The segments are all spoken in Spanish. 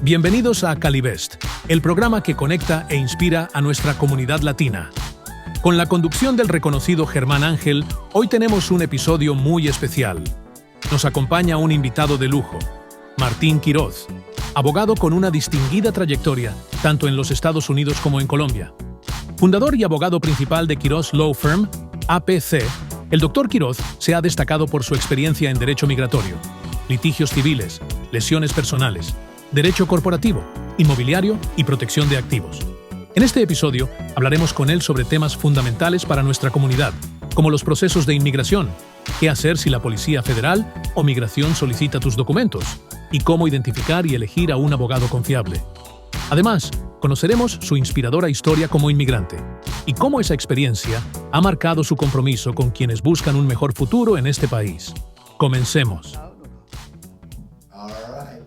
Bienvenidos a Calivest, el programa que conecta e inspira a nuestra comunidad latina. Con la conducción del reconocido Germán Ángel, hoy tenemos un episodio muy especial. Nos acompaña un invitado de lujo, Martín Quiroz, abogado con una distinguida trayectoria, tanto en los Estados Unidos como en Colombia. Fundador y abogado principal de Quiroz Law Firm, APC, el Dr. Quiroz se ha destacado por su experiencia en derecho migratorio, litigios civiles, lesiones personales, derecho corporativo, inmobiliario y protección de activos. En este episodio hablaremos con él sobre temas fundamentales para nuestra comunidad, como los procesos de inmigración, qué hacer si la Policía Federal o Migración solicita tus documentos, y cómo identificar y elegir a un abogado confiable. Además, conoceremos su inspiradora historia como inmigrante y cómo esa experiencia ha marcado su compromiso con quienes buscan un mejor futuro en este país. Comencemos. All right,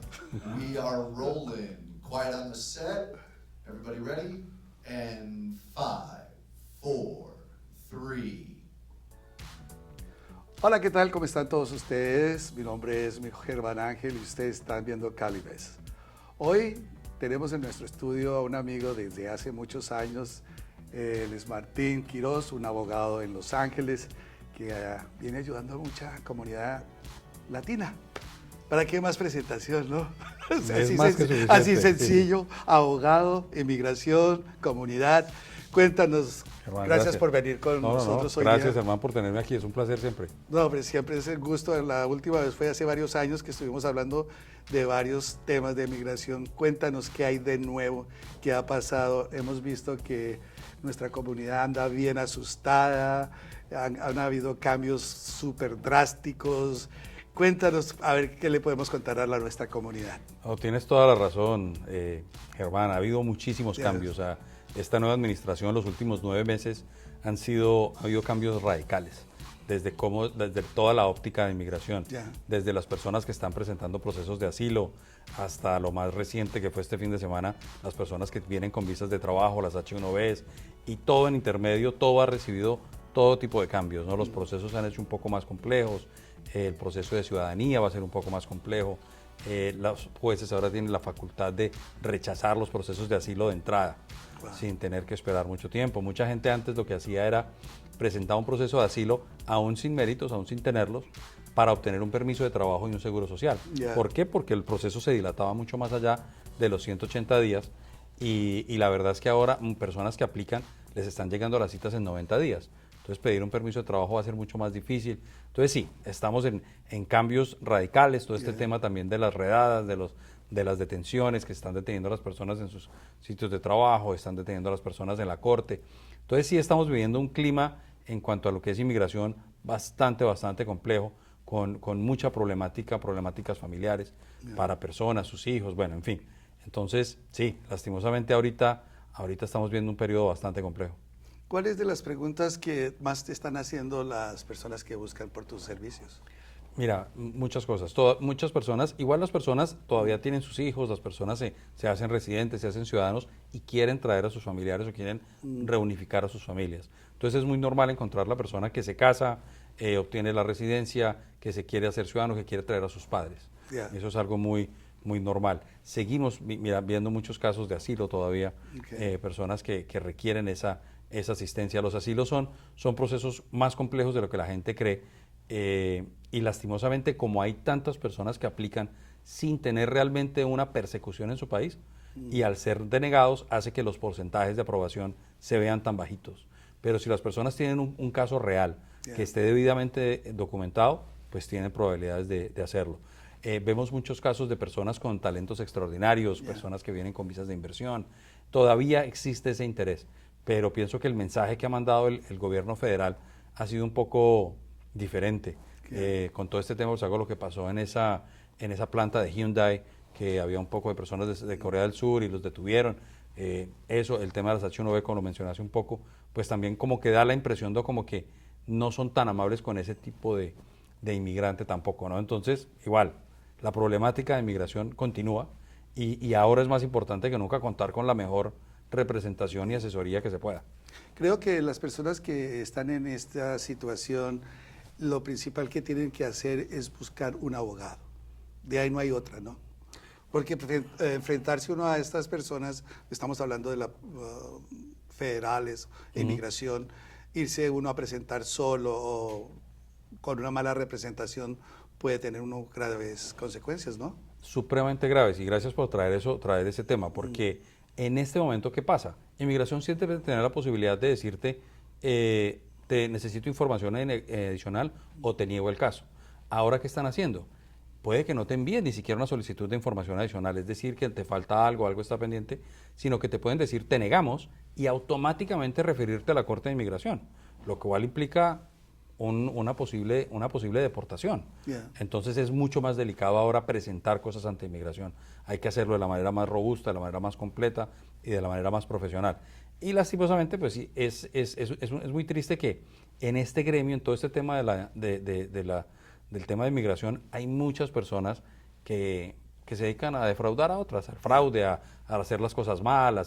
we are rolling. Quiet on the set. Everybody ready? And 5, 4, 3. Hola, ¿qué tal? ¿Cómo están todos ustedes? Mi nombre es Germán Ángel y ustedes están viendo Calivest. Hoy tenemos en nuestro estudio a un amigo desde hace muchos años. Él es Martín Quiroz, un abogado en Los Ángeles que viene ayudando a mucha comunidad latina. ¿Para qué más presentación, no? Así sencillo, sí. Abogado, inmigración, comunidad. Cuéntanos. Germán, gracias por venir con nosotros hoy día. Gracias, Germán, por tenerme aquí. Es un placer siempre. No, hombre, siempre es el gusto. La última vez fue hace varios años que estuvimos hablando de varios temas de migración. Cuéntanos qué hay de nuevo, qué ha pasado. Hemos visto que nuestra comunidad anda bien asustada, han habido cambios súper drásticos. Cuéntanos, a ver qué le podemos contar a nuestra comunidad. Oh, tienes toda la razón, Germán. Ha habido muchísimos cambios. Esta nueva administración, los últimos 9 meses, ha habido cambios radicales. Desde toda la óptica de inmigración, desde las personas que están presentando procesos de asilo, hasta lo más reciente que fue este fin de semana, las personas que vienen con visas de trabajo, las H1Bs, y todo en intermedio, todo ha recibido todo tipo de cambios, ¿no? Los procesos se han hecho un poco más complejos, el proceso de ciudadanía va a ser un poco más complejo, los jueces ahora tienen la facultad de rechazar los procesos de asilo de entrada, sin tener que esperar mucho tiempo. Mucha gente antes lo que hacía era presentar un proceso de asilo, aún sin méritos, aún sin tenerlos, para obtener un permiso de trabajo y un seguro social. ¿Por qué? Porque el proceso se dilataba mucho más allá de los 180 días y la verdad es que ahora personas que aplican les están llegando a las citas en 90 días. Entonces pedir un permiso de trabajo va a ser mucho más difícil. Entonces sí, estamos en cambios radicales, todo este tema también de las redadas, de las detenciones, que están deteniendo a las personas en sus sitios de trabajo, están deteniendo a las personas en la corte. Entonces sí estamos viviendo un clima en cuanto a lo que es inmigración bastante complejo, con mucha problemáticas familiares para personas, sus hijos, bueno, en fin. Entonces sí, lastimosamente ahorita estamos viendo un periodo bastante complejo. ¿Cuáles de las preguntas que más te están haciendo las personas que buscan por tus servicios? Mira, muchas cosas. Muchas personas, igual las personas todavía tienen sus hijos, las personas se hacen residentes, se hacen ciudadanos y quieren traer a sus familiares o quieren reunificar a sus familias. Entonces es muy normal encontrar la persona que se casa, obtiene la residencia, que se quiere hacer ciudadano, que quiere traer a sus padres. Eso es algo muy normal. Seguimos viendo muchos casos de asilo todavía, personas que requieren esa asistencia. Los asilos son procesos más complejos de lo que la gente cree. Y lastimosamente, como hay tantas personas que aplican sin tener realmente una persecución en su país, y al ser denegados hace que los porcentajes de aprobación se vean tan bajitos. Pero si las personas tienen un caso real, que esté debidamente documentado, pues tienen probabilidades de hacerlo. Vemos muchos casos de personas con talentos extraordinarios, personas que vienen con visas de inversión. Todavía existe ese interés, pero pienso que el mensaje que ha mandado el gobierno federal ha sido un poco diferente. Con todo este tema, os hago lo que pasó en esa planta de Hyundai, que había un poco de personas de Corea del Sur y los detuvieron. El tema de las H1B, como lo mencioné hace un poco, pues también como que da la impresión de como que no son tan amables con ese tipo de inmigrante tampoco, ¿no? Entonces, igual, la problemática de inmigración continúa y ahora es más importante que nunca contar con la mejor representación y asesoría que se pueda. Creo que las personas que están en esta situación, lo principal que tienen que hacer es buscar un abogado. De ahí no hay otra, ¿no? Porque enfrentarse uno a estas personas, estamos hablando de las federales, inmigración, irse uno a presentar solo o con una mala representación puede tener uno graves consecuencias, ¿no? Supremamente graves, y gracias por traer ese tema, porque en este momento, ¿qué pasa? Inmigración siempre debe tener la posibilidad de decirte, te necesito información adicional o te niego el caso. Ahora, ¿qué están haciendo? Puede que no te envíen ni siquiera una solicitud de información adicional, es decir, que te falta algo está pendiente, sino que te pueden decir, te negamos, y automáticamente referirte a la Corte de Inmigración, lo que igual implica una posible deportación. Yeah. Entonces es mucho más delicado ahora presentar cosas ante inmigración. Hay que hacerlo de la manera más robusta, de la manera más completa y de la manera más profesional. Y lastimosamente, pues sí, es muy triste que en este gremio, en todo este tema del tema de inmigración, hay muchas personas que se dedican a defraudar a otras, al fraude, a hacer las cosas mal,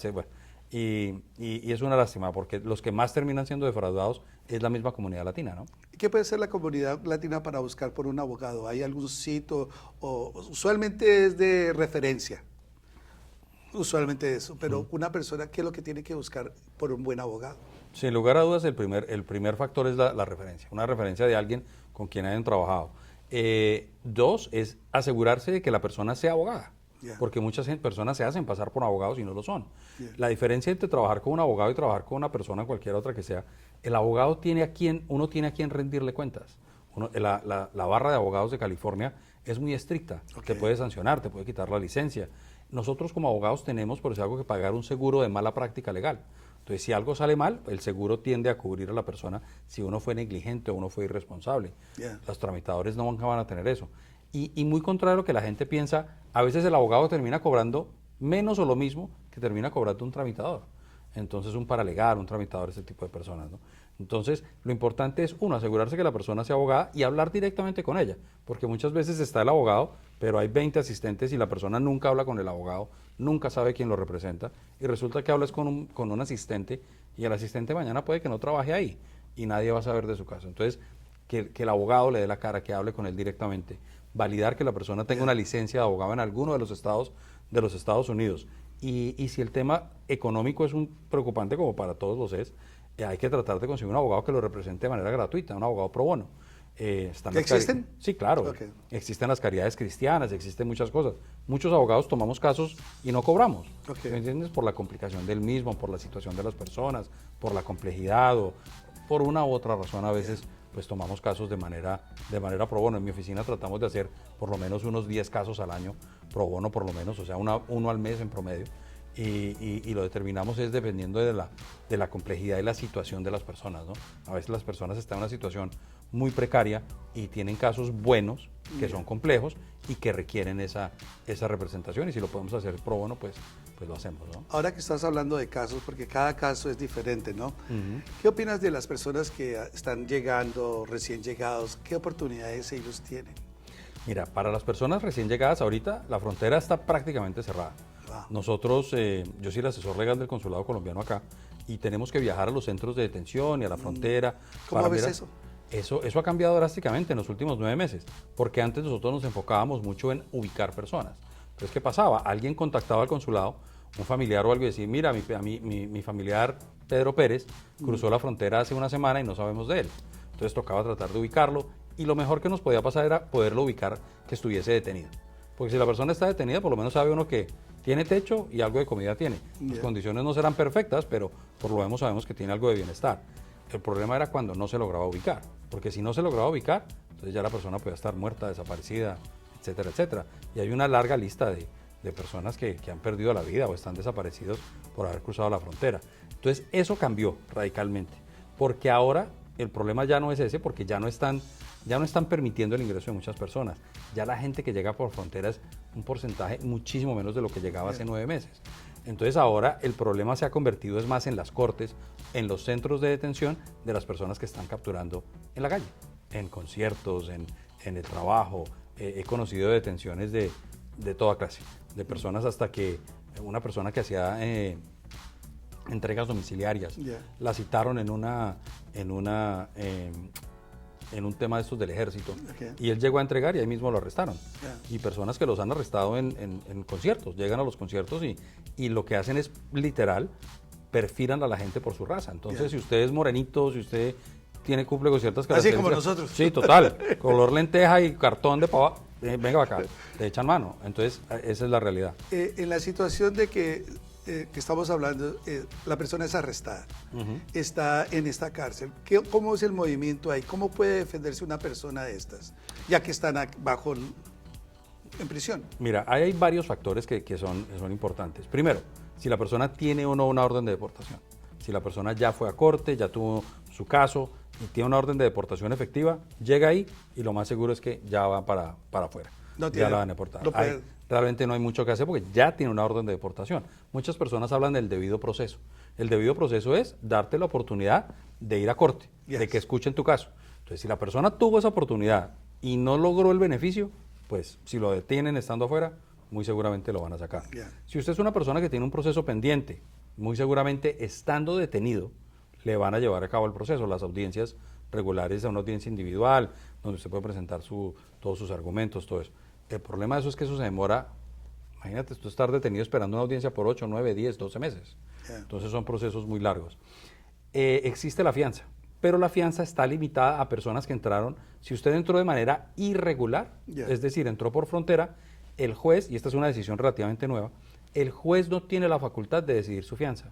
y es una lástima, porque los que más terminan siendo defraudados es la misma comunidad latina, ¿no? ¿Qué puede ser la comunidad latina para buscar por un abogado? ¿Hay algún sitio? Usualmente es de referencia, usualmente eso, pero una persona, ¿qué es lo que tiene que buscar por un buen abogado? Sin lugar a dudas, el primer factor es la referencia, una referencia de alguien con quien hayan trabajado. Dos, es asegurarse de que la persona sea abogada. Yeah. Porque muchas personas se hacen pasar por abogados y no lo son. Yeah. La diferencia entre trabajar con un abogado y trabajar con una persona, cualquier otra que sea, el abogado uno tiene a quien rendirle cuentas. La barra de abogados de California es muy estricta. Okay. Te puede sancionar, te puede quitar la licencia. Nosotros como abogados tenemos, por algo, que pagar un seguro de mala práctica legal. Entonces, si algo sale mal, el seguro tiende a cubrir a la persona si uno fue negligente o uno fue irresponsable. Yeah. Los tramitadores no van a tener eso. Y muy contrario a lo que la gente piensa, a veces el abogado termina cobrando menos o lo mismo que termina cobrando un tramitador. Entonces, un paralegal, un tramitador, ese tipo de personas, ¿no? Entonces, lo importante es, uno, asegurarse que la persona sea abogada y hablar directamente con ella, porque muchas veces está el abogado, pero hay 20 asistentes y la persona nunca habla con el abogado, nunca sabe quién lo representa, y resulta que hablas con un asistente, y el asistente mañana puede que no trabaje ahí, y nadie va a saber de su caso. Entonces, que el abogado le dé la cara, que hable con él directamente, validar que la persona tenga una licencia de abogado en alguno de los Estados Unidos. Y si el tema económico es un preocupante, como para todos los es, hay que tratar de conseguir un abogado que lo represente de manera gratuita, un abogado pro bono. ¿Que existen? Sí, claro. Okay. Existen las caridades cristianas, existen muchas cosas. Muchos abogados tomamos casos y no cobramos. Okay. ¿Me entiendes? Por la complicación del mismo, por la situación de las personas, por la complejidad o por una u otra razón a veces pues tomamos casos de manera pro bono. En mi oficina tratamos de hacer por lo menos unos 10 casos al año pro bono, por lo menos, o sea, uno al mes en promedio. Y lo determinamos es dependiendo de la complejidad y la situación de las personas, ¿no? A veces las personas están en una situación muy precaria y tienen casos buenos, que son complejos y que requieren esa representación, y si lo podemos hacer pro bono, pues lo hacemos, ¿no? Ahora que estás hablando de casos, porque cada caso es diferente, ¿no? ¿Qué opinas de las personas que están llegando, recién llegados? ¿Qué oportunidades ellos tienen? Mira, para las personas recién llegadas ahorita, la frontera está prácticamente cerrada. Wow. Nosotros, yo soy el asesor legal del Consulado Colombiano acá, y tenemos que viajar a los centros de detención y a la frontera. ¿Cómo ves eso? Eso ha cambiado drásticamente en los últimos 9 meses, porque antes nosotros nos enfocábamos mucho en ubicar personas. Entonces, ¿qué pasaba? Alguien contactaba al consulado, un familiar o algo, y decía, mira, mi familiar Pedro Pérez cruzó la frontera hace una semana y no sabemos de él. Entonces tocaba tratar de ubicarlo, y lo mejor que nos podía pasar era poderlo ubicar que estuviese detenido. Porque si la persona está detenida, por lo menos sabe uno que tiene techo y algo de comida tiene. Las condiciones no serán perfectas, pero por lo menos sabemos que tiene algo de bienestar. El problema era cuando no se lograba ubicar, porque si no se lograba ubicar, entonces ya la persona podía estar muerta, desaparecida, etcétera, etcétera. Y hay una larga lista de personas que han perdido la vida o están desaparecidos por haber cruzado la frontera. Entonces eso cambió radicalmente, porque ahora el problema ya no es ese, porque ya no están permitiendo el ingreso de muchas personas. Ya la gente que llega por frontera es un porcentaje muchísimo menos de lo que llegaba hace 9 meses. Entonces ahora el problema se ha convertido es más en las cortes, en los centros de detención de las personas que están capturando en la calle, en conciertos, en el trabajo. He conocido detenciones de toda clase, de personas hasta que una persona que hacía entregas domiciliarias, la citaron en una en un tema de estos del ejército, Ok. y él llegó a entregar y ahí mismo lo arrestaron. Ya. Y personas que los han arrestado en conciertos, llegan a los conciertos y lo que hacen es literal, perfilan a la gente por su raza. Entonces, Ya. si usted es morenito, si usted cumple con ciertas Así características. como nosotros. Sí, total. Color lenteja y cartón de pava, venga acá, te echan mano. Entonces, esa es la realidad. En la situación de que estamos hablando, la persona es arrestada, está en esta cárcel. ¿Cómo es el movimiento ahí? ¿Cómo puede defenderse una persona de estas, ya que están en prisión? Mira, ahí hay varios factores que son importantes. Primero, si la persona tiene o no una orden de deportación. Si la persona ya fue a corte, ya tuvo su caso y tiene una orden de deportación efectiva, llega ahí y lo más seguro es que ya va para afuera. No Ya tiene- la van a deportar. no puede- Ahí realmente no hay mucho que hacer porque ya tiene una orden de deportación. Muchas personas hablan del debido proceso. El debido proceso es darte la oportunidad de ir a corte, de Yes. que escuchen tu caso. Entonces, si la persona tuvo esa oportunidad y no logró el beneficio, pues si lo detienen estando afuera, muy seguramente lo van a sacar. Yeah. Si usted es una persona que tiene un proceso pendiente, muy seguramente estando detenido, le van a llevar a cabo el proceso. Las audiencias regulares a una audiencia individual, donde usted puede presentar todos sus argumentos, todo eso. El problema de eso es que eso se demora, imagínate, tú estar detenido esperando una audiencia por 8, 9, 10, 12 meses. Yeah. Entonces son procesos muy largos. Existe la fianza, pero la fianza está limitada a personas que entraron, si usted entró de manera irregular, Yeah. es decir, entró por frontera, el juez, y esta es una decisión relativamente nueva, el juez no tiene la facultad de decidir su fianza.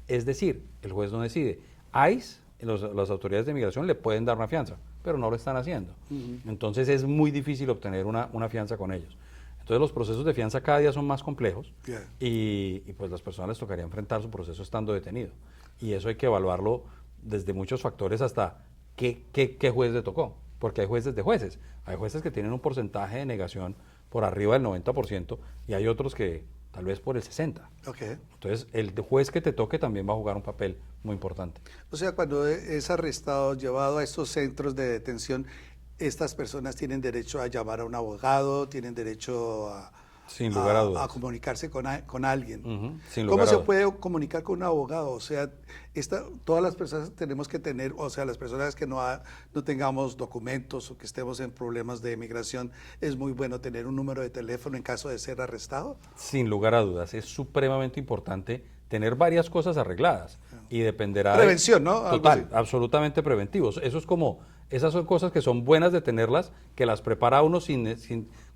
Es decir, el juez no decide. ICE, las autoridades de migración le pueden dar una fianza, pero no lo están haciendo. Entonces es muy difícil obtener una fianza con ellos. Entonces los procesos de fianza cada día son más complejos Yeah. y pues las personas les tocaría enfrentar su proceso estando detenido. Y eso hay que evaluarlo desde muchos factores hasta qué juez le tocó, porque hay jueces de jueces. Hay jueces que tienen un porcentaje de negación por arriba del 90% y hay otros que tal vez por el 60%. Ok. Entonces el juez que te toque también va a jugar un papel muy importante. O sea, cuando es arrestado, llevado a estos centros de detención, estas personas tienen derecho a llamar a un abogado, tienen derecho Sin lugar a dudas. comunicarse con alguien. Ujú, sin ¿Cómo lugar a se dudas. puede comunicar con un abogado? O sea, todas las personas tenemos que tener, o sea, las personas que no tengamos documentos o que estemos en problemas de migración, es muy bueno tener un número de teléfono en caso de ser arrestado. Sin lugar a dudas, es supremamente importante tener varias cosas arregladas y dependerá Prevención, ¿no? Algo Total, así. absolutamente preventivos. Eso es como, esas son cosas que son buenas de tenerlas, que las prepara uno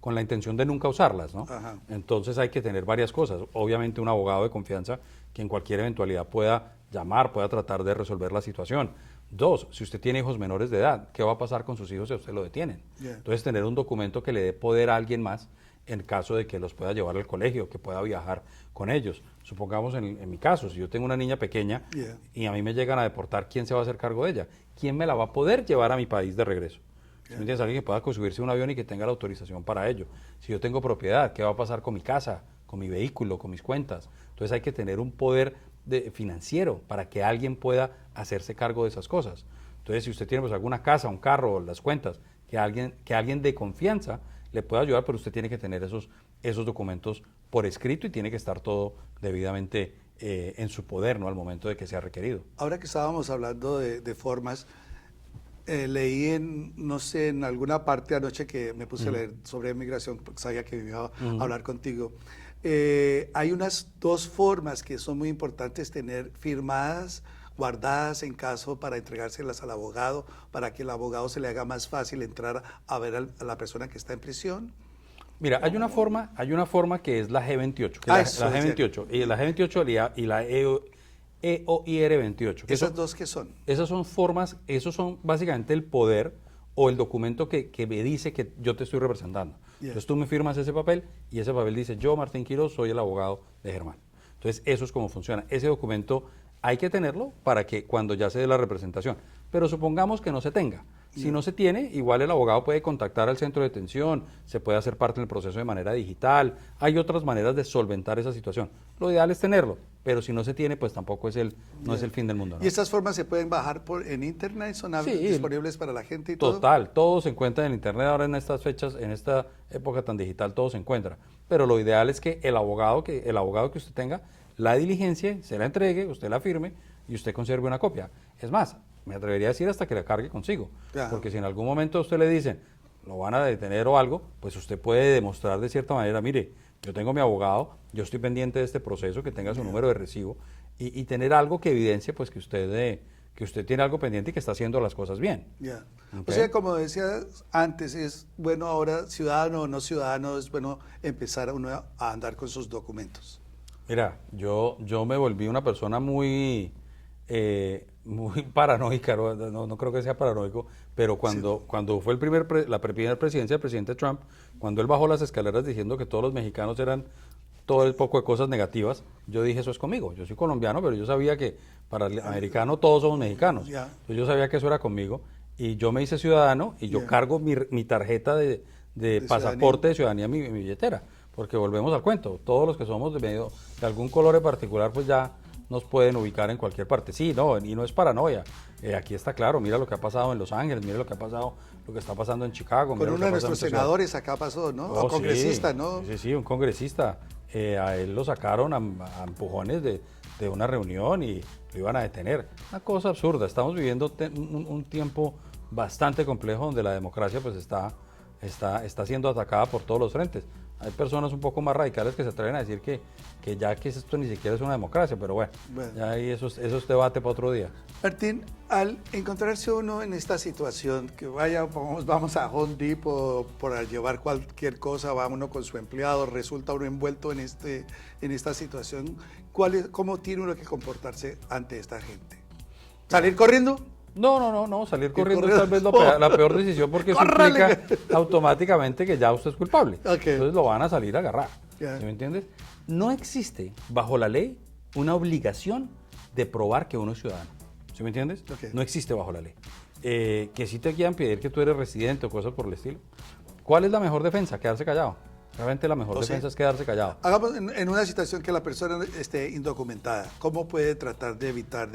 con la intención de nunca usarlas, ¿no? Ajá. Entonces hay que tener varias cosas. Obviamente un abogado de confianza que en cualquier eventualidad pueda llamar, pueda tratar de resolver la situación. Dos, si usted tiene hijos menores de edad, ¿qué va a pasar con sus hijos si a usted lo detienen? Yeah. Entonces tener un documento que le dé poder a alguien más en caso de que los pueda llevar al colegio, que pueda viajar con ellos. Supongamos en mi caso, si yo tengo una niña pequeña Yeah. y a mí me llegan a deportar, ¿quién se va a hacer cargo de ella? ¿Quién me la va a poder llevar a mi país de regreso? ¿Sí me entiendes? Alguien que pueda subirse a un avión y que tenga la autorización para ello. Si yo tengo propiedad, ¿qué va a pasar con mi casa, con mi vehículo, con mis cuentas? Entonces hay que tener un poder financiero para que alguien pueda hacerse cargo de esas cosas. Entonces si usted tiene pues, alguna casa, un carro, las cuentas, que alguien de confianza le pueda ayudar, pero usted tiene que tener esos documentos por escrito y tiene que estar todo debidamente en su poder, ¿no? Al momento de que sea requerido. Ahora que estábamos hablando de formas, leí no sé, en alguna parte anoche que me puse a leer sobre migración, porque sabía que iba a hablar contigo. Hay unas dos formas que son muy importantes tener firmadas, guardadas en caso para entregárselas al abogado, para que el abogado se le haga más fácil entrar a ver a la persona que está en prisión. Mira, hay una forma que es la G28, que es Eso la decía. G28, y la G28 y la EOIR 28. Que ¿Esas son- dos qué son? Esas son formas, esos son básicamente el poder o el documento que me dice que yo te estoy representando. Yeah. Entonces tú me firmas ese papel y ese papel dice, yo, Martín Quiroz, soy el abogado de Germán. Entonces eso es como funciona. Ese documento hay que tenerlo para que cuando ya se dé la representación. Pero supongamos que no se tenga. Si no se tiene, igual el abogado puede contactar al centro de detención, se puede hacer parte del proceso de manera digital. Hay otras maneras de solventar esa situación. Lo ideal es tenerlo, pero si no se tiene, pues tampoco no es el fin del mundo, ¿no? ¿Y estas formas se pueden bajar en internet? ¿Son Sí. disponibles para la gente y todo? Total, todo se encuentra en internet ahora en estas fechas, en esta época tan digital, todo se encuentra. Pero lo ideal es que el abogado que usted tenga la diligencia, se la entregue, usted la firme y usted conserve una copia. Es más, me atrevería a decir hasta que la cargue consigo. Claro. Porque si en algún momento a usted le dicen, lo van a detener o algo, pues usted puede demostrar de cierta manera, mire, yo tengo mi abogado, yo estoy pendiente de este proceso, que tenga su número de recibo y tener algo que evidencie pues que usted tiene algo pendiente y que está haciendo las cosas bien. Ya. Ok. O sea, como decías antes, es bueno ahora, ciudadano o no ciudadano, es bueno empezar uno a andar con sus documentos. Mira, yo me volví una persona muy paranoica, no creo que sea paranoico, pero cuando fue la primera presidencia del presidente Trump, cuando él bajó las escaleras diciendo que todos los mexicanos eran todo el poco de cosas negativas, yo dije, eso es conmigo. Yo soy colombiano, pero yo sabía que para el americano todos somos mexicanos. Ya. Entonces yo sabía que eso era conmigo y yo me hice ciudadano y yo Ya. cargo mi tarjeta de pasaporte de ciudadanía en mi billetera, porque volvemos al cuento, todos los que somos de algún color en particular, pues ya nos pueden ubicar en cualquier parte. Sí, no, y no es paranoia. Aquí está claro, mira lo que ha pasado en Los Ángeles, mira lo que ha pasado, lo que está pasando en Chicago. Con mira lo uno que de ha pasado en nuestros esta ciudad. senadores acá pasó, ¿no? Oh, O congresistas, ¿no? Sí, un congresista. A él lo sacaron a empujones de una reunión y lo iban a detener. Una cosa absurda. Estamos viviendo un tiempo bastante complejo donde la democracia pues está siendo atacada por todos los frentes. Hay personas un poco más radicales que se atreven a decir que ya que esto ni siquiera es una democracia, pero bueno. Ya ahí eso es debate para otro día. Martín, al encontrarse uno en esta situación, que vamos a Home Depot por llevar cualquier cosa, va uno con su empleado, resulta uno envuelto en esta situación, ¿cómo tiene uno que comportarse ante esta gente? ¿Salir corriendo? No, salir corriendo es corriendo. tal vez la peor decisión porque eso ¡Córrale! implica automáticamente que ya usted es culpable. Ok. Entonces lo van a salir a agarrar. Ya. ¿Sí me entiendes? No existe bajo la ley una obligación de probar que uno es ciudadano. ¿Sí me entiendes? Ok. No existe bajo la ley. Que si te quieran pedir que tú eres residente o cosas por el estilo. ¿Cuál es la mejor defensa? Quedarse callado. Realmente la mejor defensa es quedarse callado. Hagamos en una situación que la persona esté indocumentada, ¿cómo puede tratar de evitar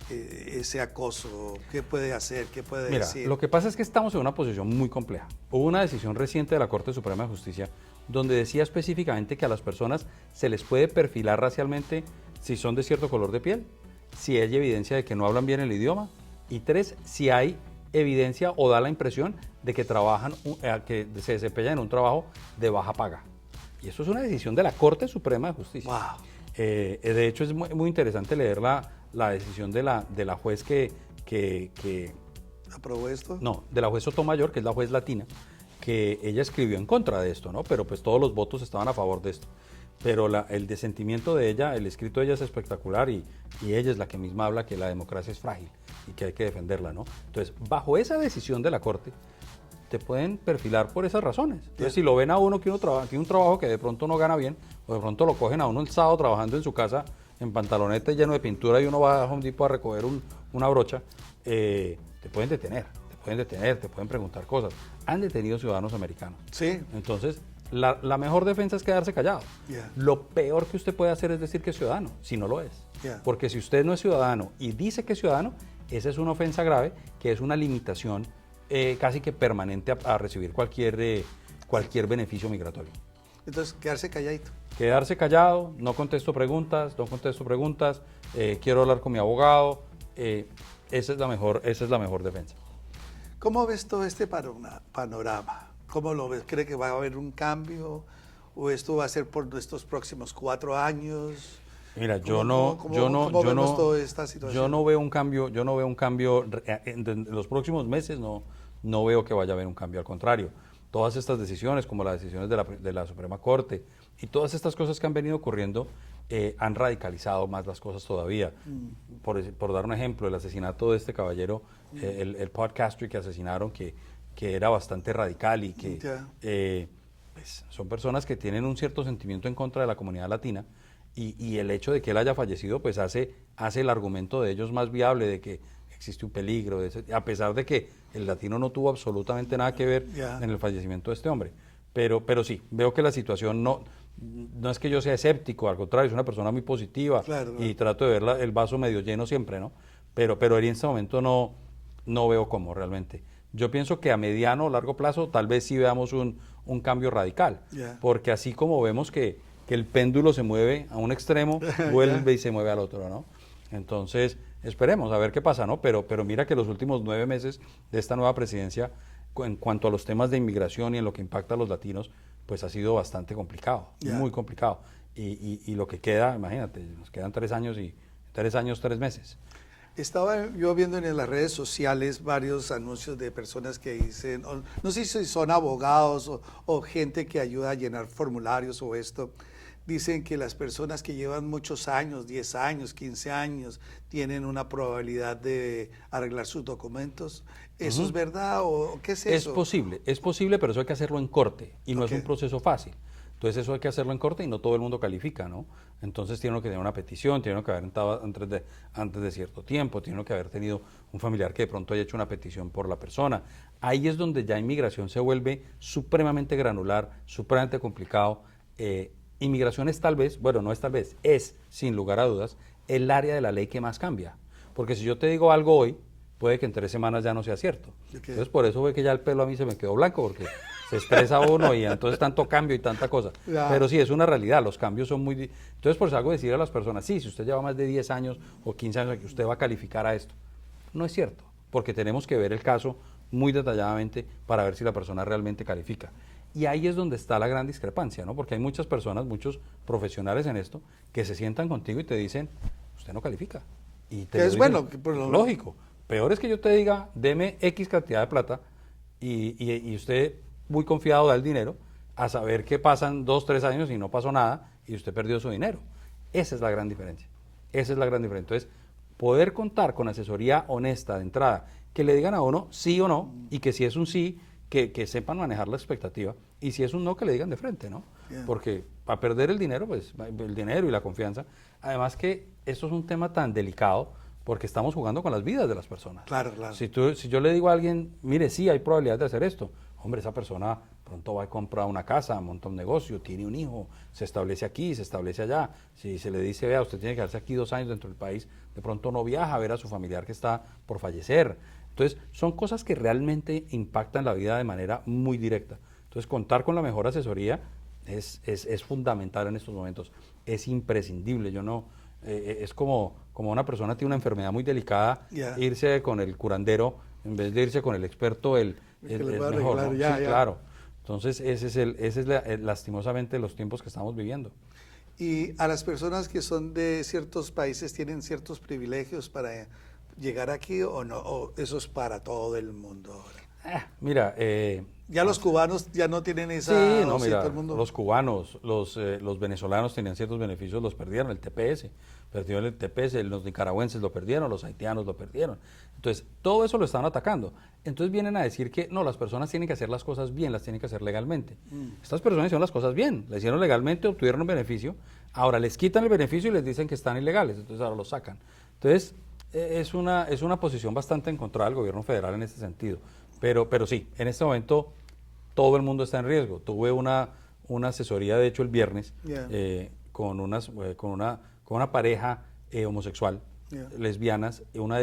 ese acoso? ¿Qué puede hacer? ¿Qué puede Mira, decir? lo que pasa es que estamos en una posición muy compleja. Hubo una decisión reciente de la Corte Suprema de Justicia donde decía específicamente que a las personas se les puede perfilar racialmente si son de cierto color de piel, si hay evidencia de que no hablan bien el idioma y 3, si hay evidencia o da la impresión de que que se desempeñan en un trabajo de baja paga. Y eso es una decisión de la Corte Suprema de Justicia. Wow. De hecho, es muy interesante leer la decisión de la juez que ¿Aprobó esto? no, de la juez Sotomayor, que es la juez latina, que ella escribió en contra de esto, ¿no? Pero pues todos los votos estaban a favor de esto. Pero el desentimiento de ella, el escrito de ella es espectacular y ella es la que misma habla que la democracia es frágil y que hay que defenderla, ¿no? Entonces, bajo esa decisión de la Corte, te pueden perfilar por esas razones. Entonces, si lo ven a uno que uno tiene un trabajo que de pronto no gana bien, o de pronto lo cogen a uno el sábado trabajando en su casa en pantaloneta lleno de pintura y uno va a Home Depot a recoger una brocha, te pueden detener, te pueden preguntar cosas. Han detenido ciudadanos americanos. Sí. Entonces, la mejor defensa es quedarse callado. Yeah. Lo peor que usted puede hacer es decir que es ciudadano, si no lo es. Yeah. Porque si usted no es ciudadano y dice que es ciudadano, esa es una ofensa grave, que es una limitación casi que permanente a recibir cualquier beneficio migratorio. Entonces, quedarse calladito. Quedarse callado, no contesto preguntas, quiero hablar con mi abogado, esa es la mejor defensa. ¿Cómo ves todo este panorama? ¿Cómo lo ves? ¿Cree que va a haber un cambio? ¿O esto va a ser por estos próximos 4 años? Mira, ¿Cómo vemos toda esta situación? yo no veo un cambio en los próximos meses, no veo que vaya a haber un cambio, al contrario. Todas estas decisiones, como las decisiones de la Suprema Corte y todas estas cosas que han venido ocurriendo, han radicalizado más las cosas todavía. Por dar un ejemplo, el asesinato de este caballero, el podcaster que asesinaron, que era bastante radical y que pues, son personas que tienen un cierto sentimiento en contra de la comunidad latina y el hecho de que él haya fallecido pues hace el argumento de ellos más viable de que existe un peligro, a pesar de que el latino no tuvo absolutamente nada que ver en el fallecimiento de este hombre. Pero sí, veo que la situación no es que yo sea escéptico, al contrario, soy una persona muy positiva y trato de ver el vaso medio lleno siempre, ¿no? Pero en este momento no veo cómo realmente. Yo pienso que a mediano o largo plazo tal vez sí veamos un cambio radical, porque así como vemos que el péndulo se mueve a un extremo, vuelve y se mueve al otro, ¿no? Entonces esperemos a ver qué pasa, ¿no? Pero mira que los últimos 9 meses de esta nueva presidencia, en cuanto a los temas de inmigración y en lo que impacta a los latinos, pues ha sido bastante complicado, muy complicado. Y lo que queda, imagínate, nos quedan 3 años y 3 años, 3 meses. Estaba yo viendo en las redes sociales varios anuncios de personas que dicen, no sé si son abogados o gente que ayuda a llenar formularios o esto, dicen que las personas que llevan muchos años, 10 años, 15 años, tienen una probabilidad de arreglar sus documentos. ¿Eso es verdad o qué es eso? Es posible, pero eso hay que hacerlo en corte y no es un proceso fácil. Entonces eso hay que hacerlo en corte y no todo el mundo califica, ¿no? Entonces tiene que tener una petición, tiene que haber entrado antes de cierto tiempo, tiene que haber tenido un familiar que de pronto haya hecho una petición por la persona. Ahí es donde ya inmigración se vuelve supremamente granular, supremamente complicado. Inmigración es tal vez, bueno, no es tal vez, es sin lugar a dudas el área de la ley que más cambia. Porque si yo te digo algo hoy, puede que en 3 semanas ya no sea cierto. Entonces por eso ve que ya el pelo a mí se me quedó blanco, porque se estresa uno y entonces tanto cambio y tanta cosa. Pero sí, es una realidad, los cambios son muy... Entonces por eso hago decir a las personas, sí, si usted lleva más de 10 años o 15 años, que usted va a calificar a esto. No es cierto, porque tenemos que ver el caso muy detalladamente para ver si la persona realmente califica. Y ahí es donde está la gran discrepancia, ¿no? Porque hay muchas personas, muchos profesionales en esto, que se sientan contigo y te dicen, usted no califica. Y te es bueno, lógico. Peor es que yo te diga, deme X cantidad de plata y usted muy confiado da el dinero, a saber que pasan 2, 3 años y no pasó nada y usted perdió su dinero. Esa es la gran diferencia. Esa es la gran diferencia. Entonces, poder contar con asesoría honesta de entrada, que le digan a uno sí o no, y que si es un sí, que sepan manejar la expectativa, y si es un no, que le digan de frente, ¿no? Porque para perder el dinero, pues el dinero y la confianza, además que esto es un tema tan delicado, porque estamos jugando con las vidas de las personas. Claro, claro. Si yo le digo a alguien, mire, sí, hay probabilidad de hacer esto, hombre, esa persona pronto va a comprar una casa, monta un negocio, tiene un hijo, se establece aquí, se establece allá. Si se le dice, vea, usted tiene que quedarse aquí 2 años dentro del país, de pronto no viaja a ver a su familiar que está por fallecer. Entonces, son cosas que realmente impactan la vida de manera muy directa. Entonces, contar con la mejor asesoría es fundamental en estos momentos, es imprescindible. Yo no, es como una persona tiene una enfermedad muy delicada, irse con el curandero en vez de irse con el experto, es mejor, ¿no? Claro. Entonces, ese es lastimosamente los tiempos que estamos viviendo. Y a las personas que son de ciertos países, ¿tienen ciertos privilegios para llegar aquí o no? ¿O eso es para todo el mundo ahora? Mira... ya los cubanos ya no tienen esa... Sí, no, mira, todo el mundo... los cubanos, los venezolanos tenían ciertos beneficios, los perdieron, el TPS, perdieron el TPS, los nicaragüenses lo perdieron, los haitianos lo perdieron. Entonces, todo eso lo están atacando. Entonces vienen a decir que no, las personas tienen que hacer las cosas bien, las tienen que hacer legalmente. Estas personas hicieron las cosas bien, las hicieron legalmente, obtuvieron un beneficio, ahora les quitan el beneficio y les dicen que están ilegales, entonces ahora los sacan. Entonces, es una posición bastante encontrada del gobierno federal en este sentido. Pero sí, en este momento todo el mundo está en riesgo. Tuve una asesoría, de hecho, el viernes, con una pareja homosexual, lesbianas, una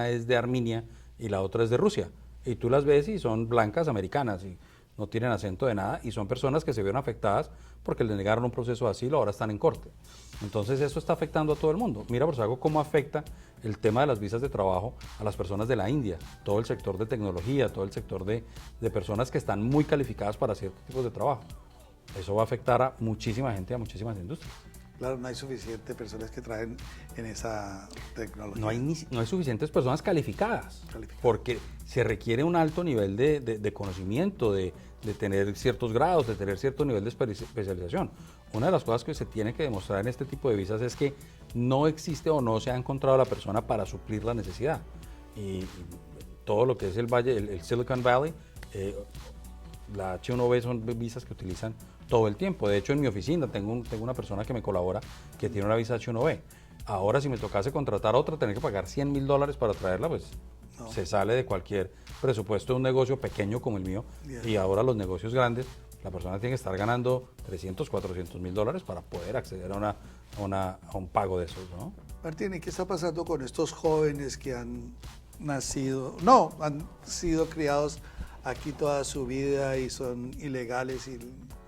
es de Armenia y la otra es de Rusia. Y tú las ves y son blancas americanas y no tienen acento de nada, y son personas que se vieron afectadas porque les negaron un proceso de asilo, ahora están en corte. Entonces eso está afectando a todo el mundo. Mira, por algo cómo afecta el tema de las visas de trabajo a las personas de la India, todo el sector de tecnología, todo el sector de personas que están muy calificadas para ciertos tipos de trabajo. Eso va a afectar a muchísima gente, a muchísimas industrias. Claro, no hay suficientes personas que traen en esa tecnología. No hay suficientes personas calificadas, porque se requiere un alto nivel de conocimiento, de tener ciertos grados, de tener cierto nivel de especialización. Una de las cosas que se tiene que demostrar en este tipo de visas es que no existe o no se ha encontrado la persona para suplir la necesidad. Y todo lo que es el valle, el Silicon Valley, la H1B son visas que utilizan todo el tiempo. De hecho, en mi oficina tengo una persona que me colabora que tiene una visa H1B. Ahora, si me tocase contratar otra, tener que pagar $100,000 para traerla, pues no. Se sale de cualquier presupuesto de un negocio pequeño como el mío. Y ahora los negocios grandes, la persona tiene que estar ganando $300,000, $400,000 para poder acceder a un pago de esos, ¿no? Martín, ¿y qué está pasando con estos jóvenes que han sido criados aquí toda su vida y son ilegales y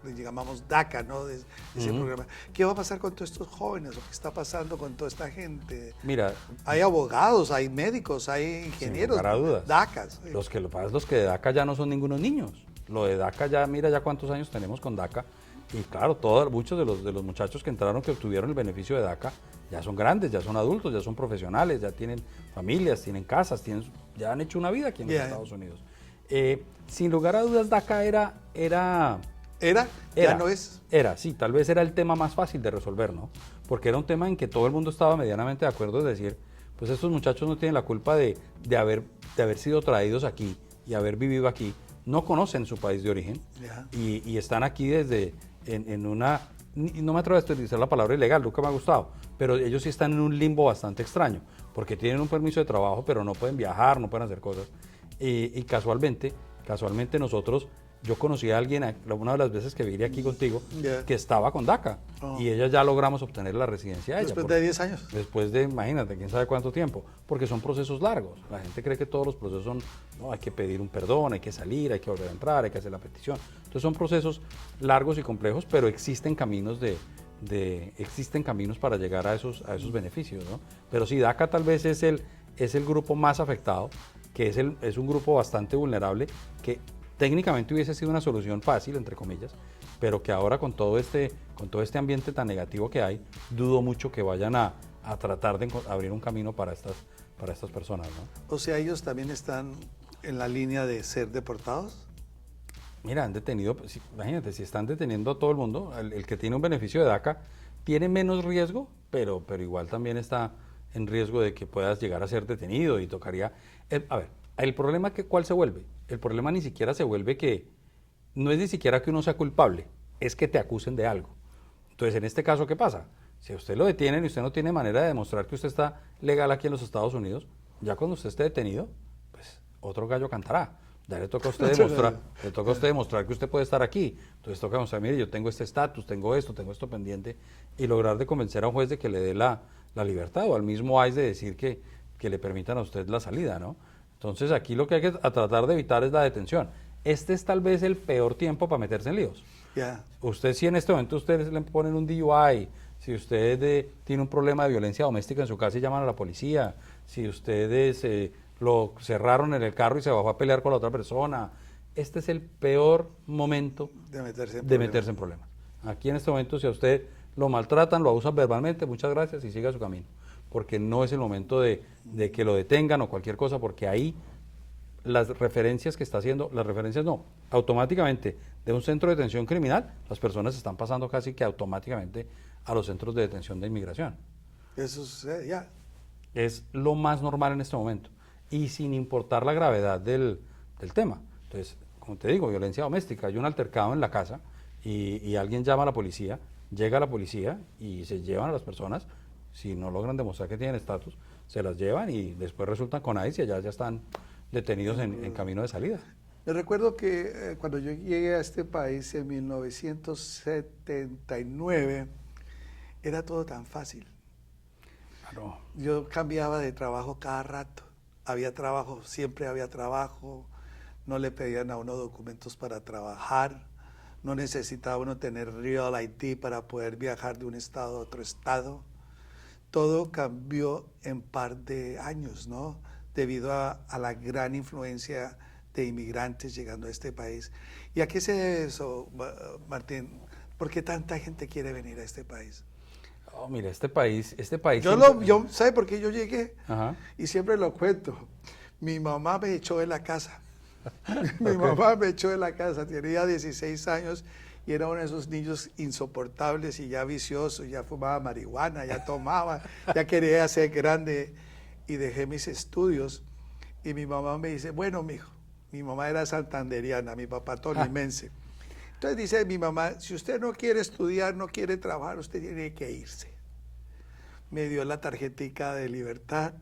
le llamamos DACA, ¿no? De ese programa. ¿Qué va a pasar con todos estos jóvenes? ¿O qué está pasando con toda esta gente? Mira, Hay abogados, hay médicos, hay ingenieros. lugar a dudas. DACAs. Los que de DACA ya no son ningunos niños. Lo de DACA ya, mira ya cuántos años tenemos con DACA. Y claro, muchos de los muchachos que entraron, que obtuvieron el beneficio de DACA, ya son grandes, ya son adultos, ya son profesionales, ya tienen familias, tienen casas, ya han hecho una vida aquí en los Estados Unidos. Sin lugar a dudas, DACA era, ya no es. Sí, tal vez era el tema más fácil de resolver, ¿no? Porque era un tema en que todo el mundo estaba medianamente de acuerdo, es decir, pues estos muchachos no tienen la culpa de haber sido traídos aquí y haber vivido aquí, no conocen su país de origen y están aquí en una, no me atrevo a utilizar la palabra ilegal, nunca me ha gustado, pero ellos sí están en un limbo bastante extraño, porque tienen un permiso de trabajo, pero no pueden viajar, no pueden hacer cosas. Y casualmente nosotros, yo conocí a alguien una de las veces que vine aquí contigo, que estaba con DACA, y ella ya logramos obtener la residencia a ella. Después de 10 años. Después de, imagínate, quién sabe cuánto tiempo, porque son procesos largos. La gente cree que todos los procesos son, no, hay que pedir un perdón, hay que salir, hay que volver a entrar, hay que hacer la petición. Entonces son procesos largos y complejos, pero existen caminos existen caminos para llegar a esos beneficios, ¿no? Pero sí, DACA tal vez es el grupo más afectado, que es un grupo bastante vulnerable, que técnicamente hubiese sido una solución fácil, entre comillas, pero que ahora con todo este ambiente tan negativo que hay, dudo mucho que vayan a tratar de abrir un camino para estas personas, ¿no? O sea, ellos también están en la línea de ser deportados. Mira, han detenido, imagínate, si están deteniendo a todo el mundo, el que tiene un beneficio de DACA tiene menos riesgo, pero igual también está en riesgo de que puedas llegar a ser detenido y tocaría... a ver, el problema ¿cuál se vuelve? El problema ni siquiera se vuelve no es ni siquiera que uno sea culpable, es que te acusen de algo. Entonces, en este caso, ¿qué pasa? Si a usted lo detienen y usted no tiene manera de demostrar que usted está legal aquí en los Estados Unidos, ya cuando usted esté detenido, pues otro gallo cantará. Ya le toca a usted demostrar que usted puede estar aquí. Entonces toca demostrar, mire, yo tengo este estatus, tengo esto pendiente, y lograr de convencer a un juez de que le dé la libertad, o al mismo ICE de decir que le permitan a usted la salida, ¿no? Entonces aquí lo que hay que tratar de evitar es la detención. Este es tal vez el peor tiempo para meterse en líos. Usted, si en este momento ustedes le ponen un DUI, si usted tiene un problema de violencia doméstica en su casa y llaman a la policía, si ustedes lo cerraron en el carro y se bajó a pelear con la otra persona, este es el peor momento de meterse en problemas. Aquí en este momento, si a usted lo maltratan, lo abusan verbalmente, muchas gracias y siga su camino, porque no es el momento de que lo detengan o cualquier cosa, porque ahí las referencias automáticamente de un centro de detención criminal, las personas están pasando casi que automáticamente a los centros de detención de inmigración. Eso es lo más normal en este momento, y sin importar la gravedad del tema. Entonces, como te digo, violencia doméstica, hay un altercado en la casa y alguien llama a la policía, llega la policía y se llevan a las personas. Si no logran demostrar que tienen estatus, se las llevan y después resultan con ICE y allá ya están detenidos en camino de salida. Me recuerdo que cuando yo llegué a este país en 1979, era todo tan fácil. Claro. Yo cambiaba de trabajo cada rato. Había trabajo, siempre había trabajo. No le pedían a uno documentos para trabajar. No necesitaba uno tener Real ID para poder viajar de un estado a otro estado. Todo cambió en par de años, ¿no? Debido a la gran influencia de inmigrantes llegando a este país. ¿Y a qué se debe eso, Martín? ¿Por qué tanta gente quiere venir a este país? Oh, mira, este país. ¿Sabe por qué yo llegué? Ajá. Y siempre lo cuento. Mi mamá me echó de la casa. Mamá me echó de la casa. Tenía 16 años y era uno de esos niños insoportables y ya viciosos. Ya fumaba marihuana, ya tomaba, ya quería ser grande. Y dejé mis estudios. Y mi mamá me dice, bueno, mijo, mi mamá era santanderiana, mi papá tolimense. Entonces dice mi mamá, si usted no quiere estudiar, no quiere trabajar, usted tiene que irse. Me dio la tarjetica de libertad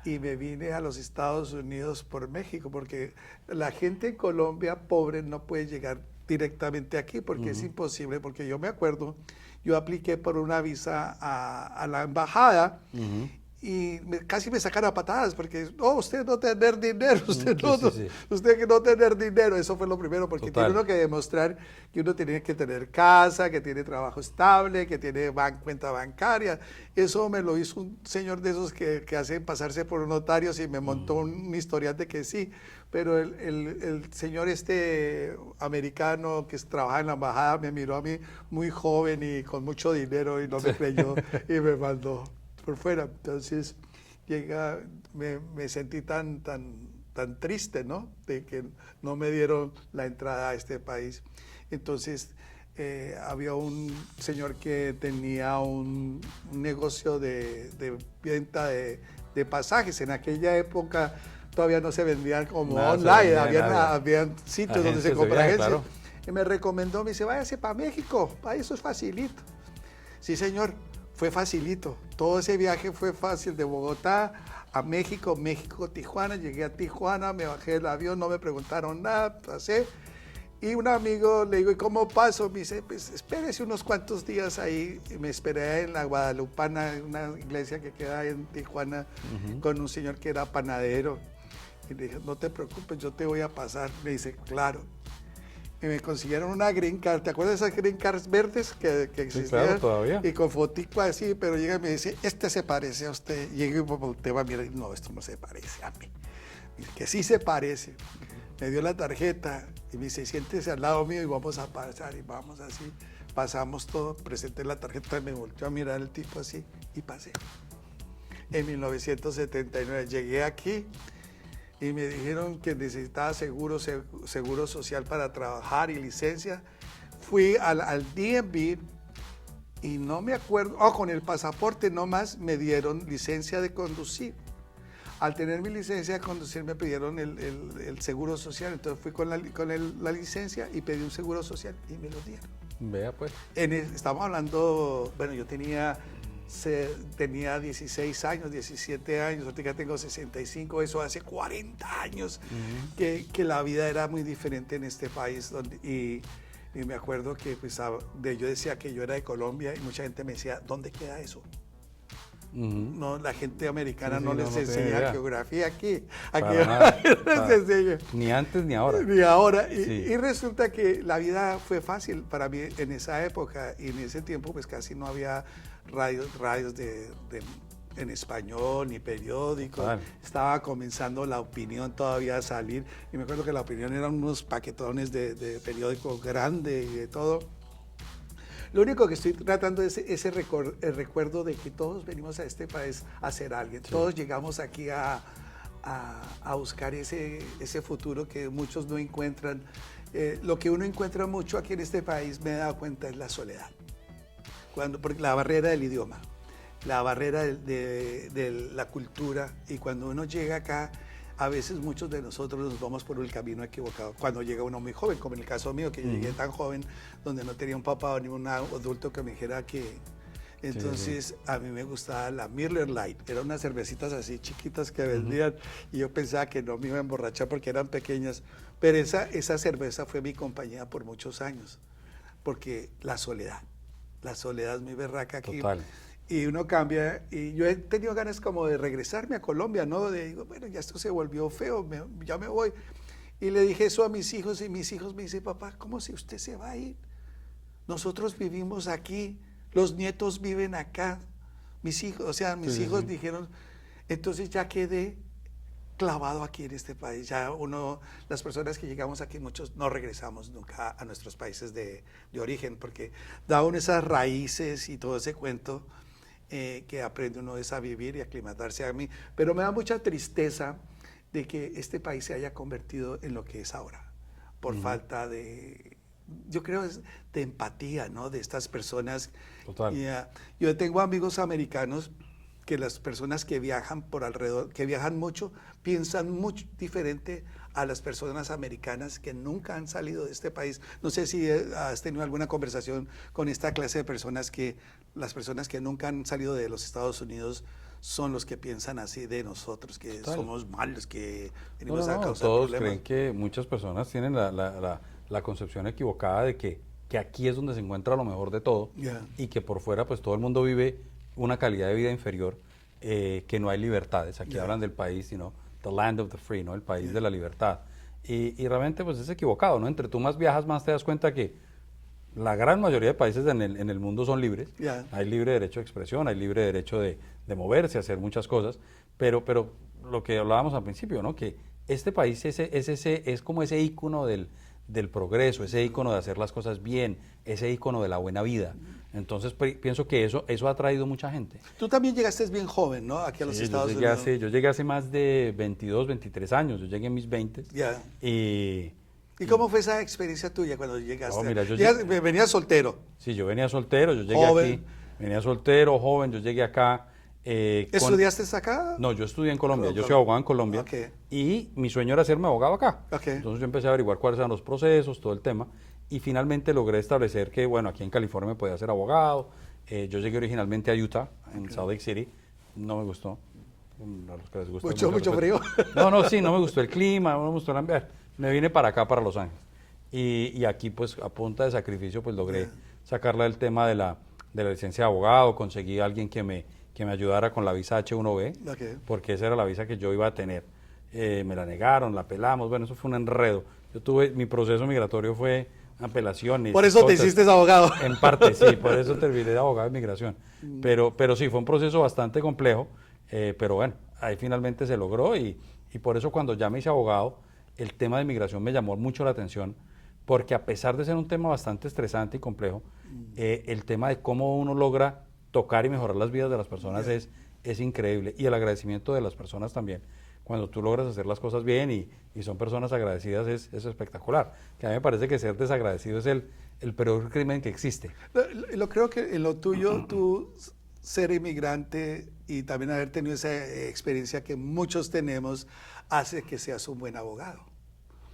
y me vine a los Estados Unidos por México, porque la gente en Colombia pobre no puede llegar directamente aquí, porque es imposible, porque yo me acuerdo, yo apliqué por una visa a la embajada casi me sacan a patadas porque, usted no tener dinero, usted Sí, no, sí, sí. usted que no tener dinero, eso fue lo primero, porque Total. tiene uno que demostrar que uno tiene que tener casa, que tiene trabajo estable, que tiene cuenta bancaria. Eso me lo hizo un señor de esos que hacen pasarse por notarios y me montó un historial de que sí, pero el señor americano que trabaja en la embajada me miró a mí muy joven y con mucho dinero y no me creyó y me mandó por fuera. Entonces me sentí tan triste, ¿no? De que no me dieron la entrada a este país. Entonces había un señor que tenía un negocio de venta de pasajes. En aquella época todavía no se vendían como Nada, online, nada. habían sitios donde se Agencias de compra viaje, agencias. claro. Y me recomendó, me dice, váyase para México, eso es facilito. Sí, señor, fue facilito. Todo ese viaje fue fácil, de Bogotá a México, Tijuana. Llegué a Tijuana, me bajé del avión, no me preguntaron nada, pasé. Y un amigo le digo, ¿y cómo paso? Me dice, pues espérese unos cuantos días ahí. Y me esperé en la Guadalupana, una iglesia que queda ahí en Tijuana, con un señor que era panadero. Y le dije, no te preocupes, yo te voy a pasar. Me dice, claro. Y me consiguieron una green card. ¿Te acuerdas de esas green cards verdes que existían? Sí, claro, todavía. Y con fotico así, pero llega y me dice, se parece a usted. Y llego y volteo a mirar y no, esto no se parece a mí. Y dice, que sí se parece. Me dio la tarjeta y me dice, siéntese al lado mío y vamos a pasar. Y vamos así, pasamos todo, presenté la tarjeta y me volteó a mirar el tipo así y pasé. En 1979 llegué aquí y me dijeron que necesitaba seguro social para trabajar y licencia. Fui al DMV y no me acuerdo, con el pasaporte nomás me dieron licencia de conducir. Al tener mi licencia de conducir me pidieron el seguro social, entonces fui con la licencia y pedí un seguro social y me lo dieron. Vea pues. Estamos hablando, bueno, yo tenía 16 años, 17 años, ahorita ya tengo 65, eso hace 40 años que la vida era muy diferente en este país. Y me acuerdo que pues, yo decía que yo era de Colombia y mucha gente me decía, ¿dónde queda eso? No, la gente americana no les enseña geografía aquí. Aquí no les enseña. Ni antes ni ahora. Ni ahora. Sí. Y resulta que la vida fue fácil para mí en esa época y en ese tiempo pues casi no había radios en español ni periódicos. Total. Estaba comenzando La Opinión todavía a salir y me acuerdo que La Opinión eran unos paquetones de periódico grande y de todo. Lo único que estoy tratando es el recuerdo de que todos venimos a este país a ser alguien. Sí. Todos llegamos aquí a buscar ese futuro que muchos no encuentran. Lo que uno encuentra mucho aquí en este país, me he dado cuenta, es la soledad. Porque la barrera del idioma, la barrera de la cultura. Y cuando uno llega acá, a veces muchos de nosotros nos vamos por el camino equivocado. Cuando llega uno muy joven, como en el caso mío, que yo llegué tan joven, donde no tenía un papá o ningún adulto que me dijera que... Entonces, a mí me gustaba la Miller Lite. Eran unas cervecitas así chiquitas que vendían y yo pensaba que no me iba a emborrachar porque eran pequeñas. Pero esa cerveza fue mi compañía por muchos años. Porque la soledad es muy berraca aquí. Total. Y uno cambia, y yo he tenido ganas como de regresarme a Colombia, ¿no? Digo, bueno, ya esto se volvió feo, ya me voy. Y le dije eso a mis hijos, y mis hijos me dicen, papá, ¿cómo si usted se va a ir? Nosotros vivimos aquí, los nietos viven acá. Mis hijos hijos dijeron, entonces ya quedé clavado aquí en este país. Ya las personas que llegamos aquí, muchos no regresamos nunca a nuestros países de origen, porque da uno esas raíces y todo ese cuento. Que aprende uno a vivir y aclimatarse a mí, pero me da mucha tristeza de que este país se haya convertido en lo que es ahora, por falta de, yo creo, de empatía, ¿no? De estas personas. Total. Yo tengo amigos americanos que las personas que viajan por alrededor, que viajan mucho, piensan mucho diferente a las personas americanas que nunca han salido de este país. No sé si has tenido alguna conversación con esta clase de personas las personas que nunca han salido de los Estados Unidos son los que piensan así de nosotros, que Total. Somos malos, que venimos a causar todos problemas. creen que muchas personas tienen la concepción equivocada de que aquí es donde se encuentra lo mejor de todo y que por fuera pues todo el mundo vive una calidad de vida inferior. que no hay libertades. Aquí hablan del país, the land of the free, ¿no? El país de la libertad. Y realmente pues es equivocado, ¿no? Entre tú más viajas, más te das cuenta que la gran mayoría de países en el mundo son libres. Hay libre derecho de expresión, hay libre derecho de moverse, hacer muchas cosas, pero lo que hablábamos al principio, ¿no? Que este país es como ese ícono del progreso, ese ícono de hacer las cosas bien, ese ícono de la buena vida. Entonces pienso que eso ha atraído mucha gente. Tú también llegaste bien joven, ¿no? Aquí a los Estados Unidos. Yo llegué hace más de 22, 23 años, yo llegué en mis 20. ¿Y cómo fue esa experiencia tuya cuando llegaste? Mira, venías soltero. Sí, yo venía soltero, yo llegué aquí, venía soltero, joven, yo llegué acá. ¿Estudiaste acá? No, yo estudié en Colombia, yo soy abogado en Colombia, y mi sueño era hacerme abogado acá. Entonces yo empecé a averiguar cuáles eran los procesos, todo el tema, y finalmente logré establecer que, bueno, aquí en California me podía ser abogado. Yo llegué originalmente a Utah, en Salt Lake City, no me gustó. A los que les gusta mucho frío. No me gustó el clima, no me gustó el ambiente. Me vine para acá, para Los Ángeles. Y aquí, pues, a punta de sacrificio, pues, logré sacarla del tema de la licencia de abogado, conseguí a alguien que me ayudara con la visa H1B, porque esa era la visa que yo iba a tener. Me la negaron, la apelamos, bueno, eso fue un enredo. Mi proceso migratorio fue apelaciones. Por eso te hiciste abogado. En parte, sí, por eso terminé de abogado de migración. Pero sí, fue un proceso bastante complejo, pero bueno, ahí finalmente se logró y por eso cuando ya me hice abogado, el tema de migración me llamó mucho la atención, porque a pesar de ser un tema bastante estresante y complejo, el tema de cómo uno logra tocar y mejorar las vidas de las personas es increíble, y el agradecimiento de las personas también. Cuando tú logras hacer las cosas bien y son personas agradecidas es espectacular. Que a mí me parece que ser desagradecido es el peor crimen que existe. Lo creo que en lo tuyo, tú ser inmigrante y también haber tenido esa experiencia que muchos tenemos, hace que seas un buen abogado.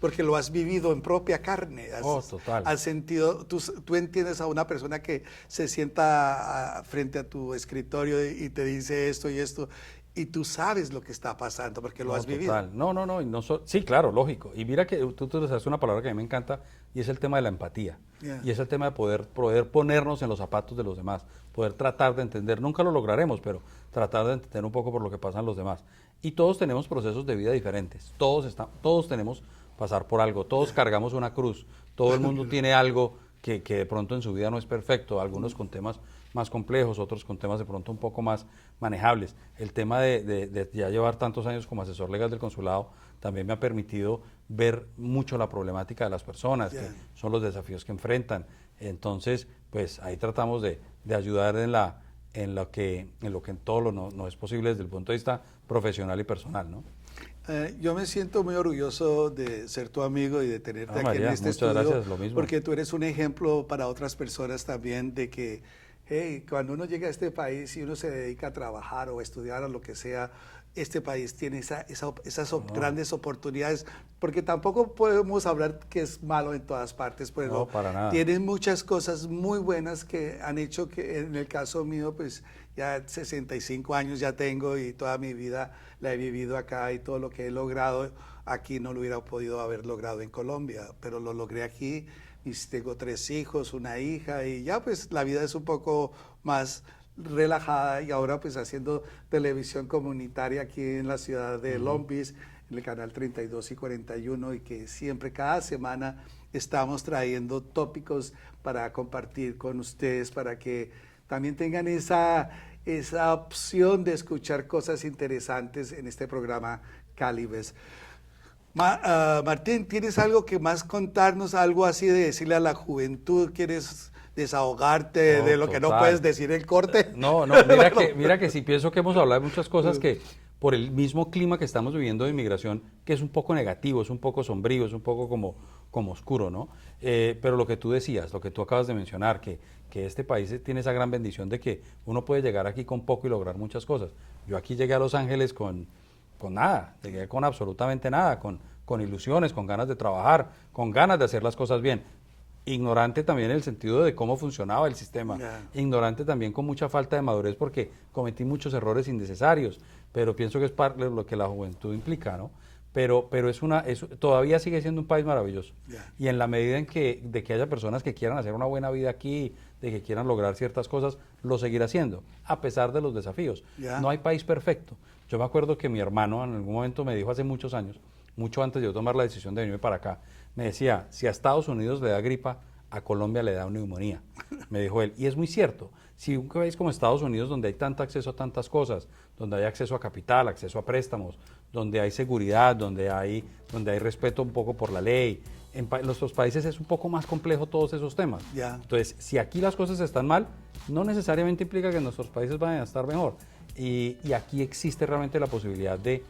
Porque lo has vivido en propia carne. Total. Has sentido, tú entiendes a una persona que se sienta frente a tu escritorio y te dice esto y esto, y tú sabes lo que está pasando porque lo has vivido. Total. Sí, claro, lógico. Y mira que tú usaste una palabra que a mí me encanta, y es el tema de la empatía. Y es el tema de poder ponernos en los zapatos de los demás, poder tratar de entender. Nunca lo lograremos, pero tratar de entender un poco por lo que pasan los demás. Y todos tenemos procesos de vida diferentes. Todos tenemos pasar por algo. Todos cargamos una cruz. Todo el mundo tiene algo que de pronto en su vida no es perfecto. Algunos con temas más complejos, otros con temas de pronto un poco más manejables. El tema de ya llevar tantos años como asesor legal del consulado también me ha permitido ver mucho la problemática de las personas, que son los desafíos que enfrentan. Entonces, pues ahí tratamos de ayudar en lo que en todo lo no es posible desde el punto de vista profesional y personal, ¿no? Yo me siento muy orgulloso de ser tu amigo y de tenerte aquí María, en este muchas estudio, gracias, lo mismo. porque tú eres un ejemplo para otras personas también de que, hey, cuando uno llega a este país y uno se dedica a trabajar o a estudiar o lo que sea, este país tiene esas grandes oportunidades, porque tampoco podemos hablar que es malo en todas partes, pero no, para nada. Tienen muchas cosas muy buenas que han hecho que, en el caso mío, pues ya 65 años ya tengo y toda mi vida la he vivido acá, y todo lo que he logrado aquí no lo hubiera podido haber logrado en Colombia, pero lo logré aquí. Tengo 3 hijos, una hija, y ya pues la vida es un poco más relajada, y ahora pues haciendo televisión comunitaria aquí en la ciudad de Long Beach, en el canal 32 y 41, y que siempre, cada semana, estamos trayendo tópicos para compartir con ustedes, para que también tengan esa opción de escuchar cosas interesantes en este programa Calibes. Martín, ¿tienes algo que más contarnos, algo así de decirle a la juventud? ¿Quieres desahogarte de lo que no puedes decir en corte? No, mira que sí, pienso que hemos hablado de muchas cosas que por el mismo clima que estamos viviendo de inmigración, que es un poco negativo, es un poco sombrío, es un poco como oscuro, ¿no? Pero lo que tú decías, lo que tú acabas de mencionar, que este país tiene esa gran bendición de que uno puede llegar aquí con poco y lograr muchas cosas. Yo aquí llegué a Los Ángeles con nada, llegué con absolutamente nada, con ilusiones, con ganas de trabajar, con ganas de hacer las cosas bien. Ignorante también en el sentido de cómo funcionaba el sistema, ignorante también con mucha falta de madurez, porque cometí muchos errores innecesarios, pero pienso que es parte de lo que la juventud implica, ¿no? Pero todavía sigue siendo un país maravilloso. Y en la medida de que haya personas que quieran hacer una buena vida aquí, de que quieran lograr ciertas cosas, lo seguirá haciendo, a pesar de los desafíos. Ya. No hay país perfecto. Yo me acuerdo que mi hermano en algún momento me dijo hace muchos años, mucho antes de yo tomar la decisión de venirme para acá, me decía, si a Estados Unidos le da gripa, a Colombia le da neumonía, me dijo él. Y es muy cierto. Si un país como Estados Unidos, donde hay tanto acceso a tantas cosas, donde hay acceso a capital, acceso a préstamos, donde hay seguridad, donde hay respeto un poco por la ley, en nuestros países es un poco más complejo todos esos temas. Ya. Entonces, si aquí las cosas están mal, no necesariamente implica que en nuestros países vayan a estar mejor. Y aquí existe realmente la posibilidad de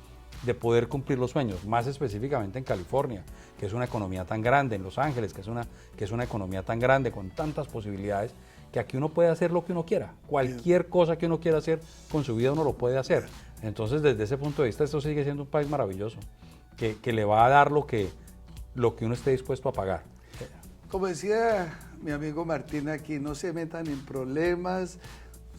poder cumplir los sueños, más específicamente en California, que es una economía tan grande, en Los Ángeles, que es una economía tan grande, con tantas posibilidades, que aquí uno puede hacer lo que uno quiera. Cualquier cosa que uno quiera hacer con su vida uno lo puede hacer. Entonces, desde ese punto de vista, esto sigue siendo un país maravilloso, que le va a dar lo que uno esté dispuesto a pagar. Como decía mi amigo Martín aquí, no se metan en problemas,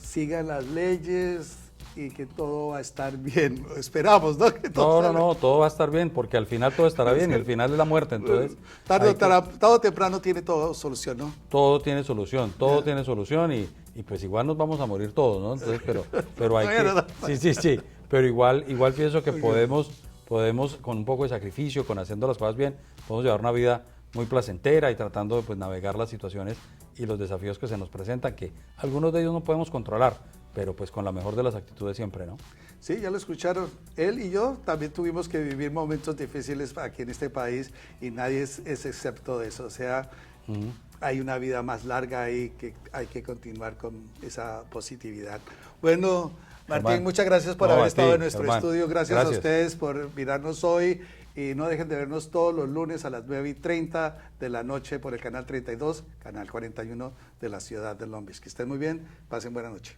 sigan las leyes y que todo va a estar bien. Esperamos, ¿no? Que todo No, todo va a estar bien, porque al final todo estará bien y al final es la muerte. Entonces, tarde o temprano tiene todo solución, ¿no? todo tiene solución, tiene solución y pues igual nos vamos a morir todos, ¿no? Entonces, pero hay que... Sí, pero igual pienso que podemos con un poco de sacrificio, con haciendo las cosas bien, podemos llevar una vida muy placentera y tratando de pues, navegar las situaciones y los desafíos que se nos presentan, que algunos de ellos no podemos controlar, pero pues con la mejor de las actitudes siempre, ¿no? Sí, ya lo escucharon. Él y yo también tuvimos que vivir momentos difíciles aquí en este país y nadie es excepto de eso. O sea, hay una vida más larga ahí que hay que continuar con esa positividad. Bueno, Martín, Germán, muchas gracias por no, haber a estado ti, en nuestro Germán. estudio. Gracias a Gracias. ustedes por mirarnos hoy. Y no dejen de vernos todos los lunes a las 9:30 de la noche por el canal 32, canal 41 de la ciudad de Long Beach. Que estén muy bien, pasen buena noche.